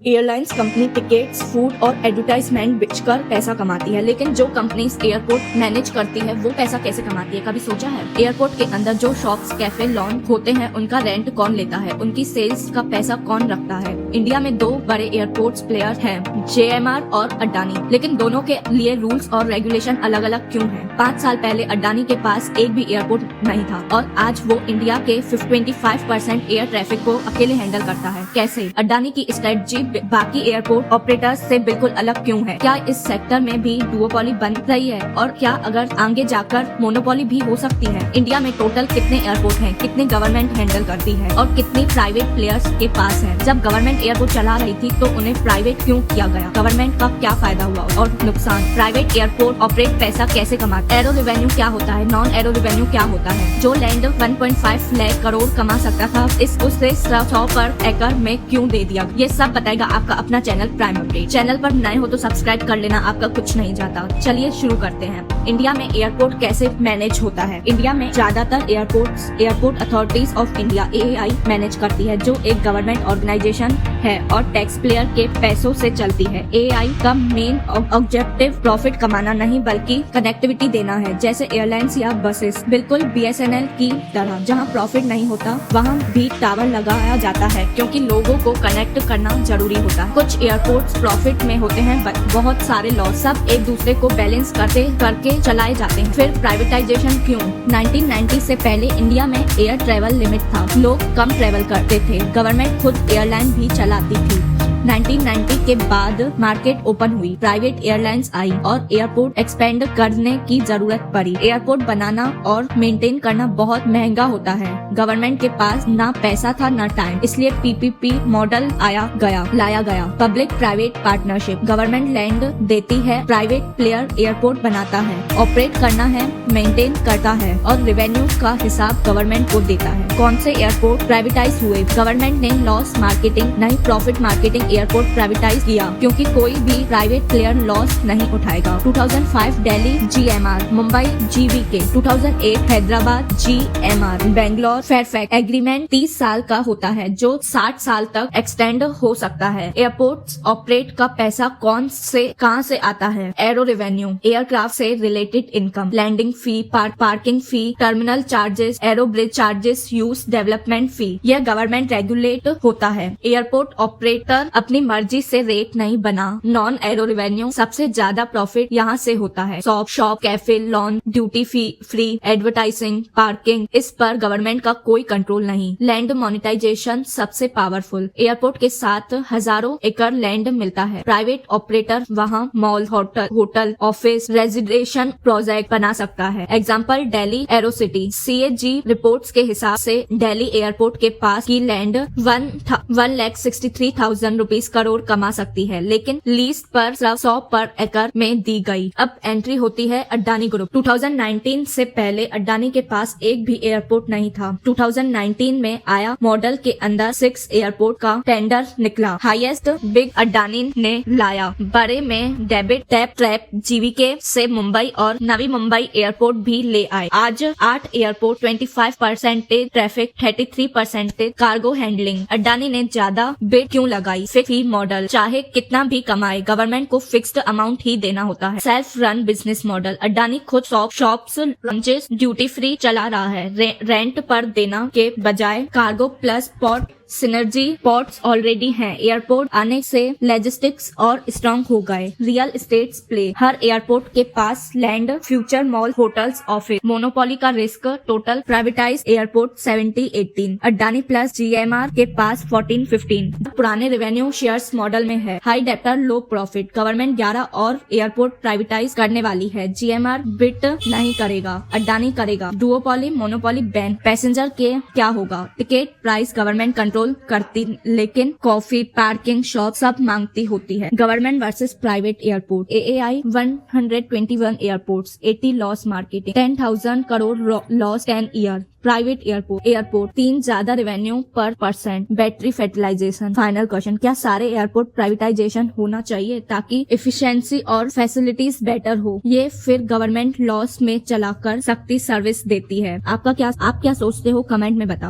Airlines company tickets, food और advertisement बेचकर पैसा कमाती है, लेकिन जो कंपनीज एयरपोर्ट मैनेज करती है वो पैसा कैसे कमाती है, कभी सोचा है? एयरपोर्ट के अंदर जो शॉप्स, कैफे, लॉन होते हैं उनका रेंट कौन लेता है, उनकी सेल्स का पैसा कौन रखता है? इंडिया में दो बड़े एयरपोर्ट्स प्लेयर हैं, JMR और अडानी, लेकिन दोनों के लिए रूल्स और रेगुलेशन अलग अलग क्यों हैं? 5 साल पहले अडानी के पास एक भी एयरपोर्ट नहीं था और आज वो इंडिया के 25% एयर ट्रैफिक को अकेले हैंडल करता है। कैसे? अडानी की स्ट्रेटजी बाकी एयरपोर्ट ऑपरेटर्स से बिल्कुल अलग क्यों है? क्या इस सेक्टर में भी डुओपोली बन रही है और क्या अगर आगे जाकर मोनोपोली भी हो सकती है? इंडिया में टोटल कितने एयरपोर्ट हैं, कितने गवर्नमेंट हैंडल करती है और कितनी प्राइवेट प्लेयर्स के पास है? जब गवर्नमेंट एयरपोर्ट चला रही थी तो उन्हें प्राइवेट क्यों किया गया? गवर्नमेंट का क्या फायदा हुआ और नुकसान? प्राइवेट एयरपोर्ट ऑपरेट पैसा कैसे कमाते? एरो रेवेन्यू क्या होता है? नॉन एरो रेवेन्यू क्या होता है? जो लैंड 1.5 लाख करोड़ कमा सकता था उसे 100 पर एकड़ में क्यों दे दिया? ये सब बताएगा आपका अपना चैनल प्राइम अपडेट। चैनल पर नए हो तो सब्सक्राइब कर लेना, आपका कुछ नहीं जाता। चलिए शुरू करते हैं। इंडिया में एयरपोर्ट कैसे मैनेज होता है? इंडिया में ज्यादातर airport authorities of India AAI manage करती है, जो एक गवर्नमेंट ऑर्गेनाइजेशन है और टैक्स पेयर के पैसों से चलती है। AAI का मेन ऑब्जेक्टिव प्रॉफिट कमाना नहीं बल्कि कनेक्टिविटी देना है, जैसे एयरलाइंस या बसेस। बिल्कुल BSNL की तरह जहां प्रॉफिट नहीं होता वहां भी टावर लगाया जाता है, क्योंकि लोगों को कनेक्ट करना जरूरी होता है। कुछ एयरपोर्ट्स प्रॉफिट में होते हैं, बहुत सारे लॉस, सब एक दूसरे को बैलेंस करके चलाए जाते हैं। फिर प्राइवेटाइजेशन क्यों? 1990 से पहले इंडिया में एयर ट्रेवल लिमिट था, लोग कम ट्रेवल करते थे, गवर्नमेंट खुद एयरलाइन भी चलाती थी। 1990 के बाद मार्केट ओपन हुई, प्राइवेट एयरलाइंस आई और एयरपोर्ट एक्सपेंड करने की जरूरत पड़ी। एयरपोर्ट बनाना और मेंटेन करना बहुत महंगा होता है, गवर्नमेंट के पास ना पैसा था ना टाइम, इसलिए PPP मॉडल लाया गया। Public private partnership, government land देती है, प्राइवेट प्लेयर एयरपोर्ट बनाता है, ऑपरेट करना है, मेंटेन करता है और रेवेन्यू का हिसाब गवर्नमेंट को देता है। कौन से एयरपोर्ट प्राइवेटाइज हुए? गवर्नमेंट ने लॉस मार्केटिंग नहीं प्रॉफिट मार्केटिंग एयरपोर्ट प्राइवेटाइज किया, क्योंकि कोई भी प्राइवेट प्लेयर लॉस नहीं उठाएगा। 2005 Delhi GMR, Mumbai GVK, 2008 Hyderabad GMR, Bangalore Fairfax. Agreement 30 साल का होता है जो 60 साल तक एक्सटेंड हो सकता है। एयरपोर्ट्स ऑपरेट का पैसा कहाँ से आता है? एरो रेवेन्यू, एयरक्राफ्ट से related income, landing fee, parking fee, terminal charges, aero bridge charges, use development fee. यह गवर्नमेंट रेगुलेट होता है। एयरपोर्ट ऑपरेटर अपनी मर्जी से रेट नहीं बना। नॉन एरो रेवेन्यू, सबसे ज्यादा प्रॉफिट यहाँ से होता है। Shop, cafe, lawn, duty free, advertising, parking, इस पर गवर्नमेंट का कोई कंट्रोल नहीं। लैंड मोनेटाइजेशन सबसे पावरफुल, एयरपोर्ट के साथ हजारों एकड़ लैंड मिलता है। प्राइवेट ऑपरेटर वहाँ mall, hotel, office, residential project बना सकता है। Example Delhi Aerocity. CAG reports के हिसाब से दिल्ली एयरपोर्ट के पास की लैंड 1,63,000 रुपीस करोड़ कमा सकती है, लेकिन लीज पर 100 पर एकड़ में दी गई। अब एंट्री होती है अडानी ग्रुप। 2019 से पहले अडानी के पास एक भी एयरपोर्ट नहीं था। 2019 में आया मॉडल के अंदर 6 एयरपोर्ट का टेंडर निकला। हाईएस्ट बिग अडानी ने लाया। बड़े में डेबिट ट्रैप GVK से मुंबई और नवी मुंबई एयरपोर्ट भी ले आए। आज 8 airport, 25% traffic, 33% cargo handling. Adani ने ज्यादा बिड क्यों लगाई? फी मॉडल, चाहे कितना भी कमाए गवर्नमेंट को फिक्स्ड अमाउंट ही देना होता है। Self run business model, Adani खुद शॉप्स, लॉन्चेस, ड्यूटी फ्री चला रहा है, रेंट पर देना के बजाय। Cargo plus port synergy, ports already हैं, एयरपोर्ट आने से लॉजिस्टिक्स और स्ट्रॉन्ग हो गए। रियल एस्टेट प्ले, हर एयरपोर्ट के पास land, future mall, hotels, office. Monopoly का risk, total privatise airport 70-18, Adani plus GMR के पास 14-15। पुराने रेवेन्यू शेयर्स मॉडल में है, हाई डेप्टर लो प्रॉफिट। गवर्नमेंट 11 और एयरपोर्ट प्राइवेटाइज करने वाली है। GMR बिट नहीं करेगा, अडानी करेगा। Duopoly monopoly ban. पैसेंजर के क्या होगा? टिकट प्राइस गवर्नमेंट कंट्रोल करती, लेकिन कॉफी, पार्किंग, शॉप सब मांगती होती है। Government versus private airport. AAI 121 airports, 80 loss marketing, 10,000 crore loss 10 year. Private airport 3 ज्यादा रेवेन्यू पर %। Battery fertilisation. फाइनल क्वेश्चन, क्या सारे एयरपोर्ट प्राइवेटाइजेशन होना चाहिए ताकि एफिशिएंसी और फैसिलिटीज बेटर हो? ये फिर गवर्नमेंट लॉस में चलाकर सख्ती सर्विस देती है। आप क्या सोचते हो? कमेंट में बताओ।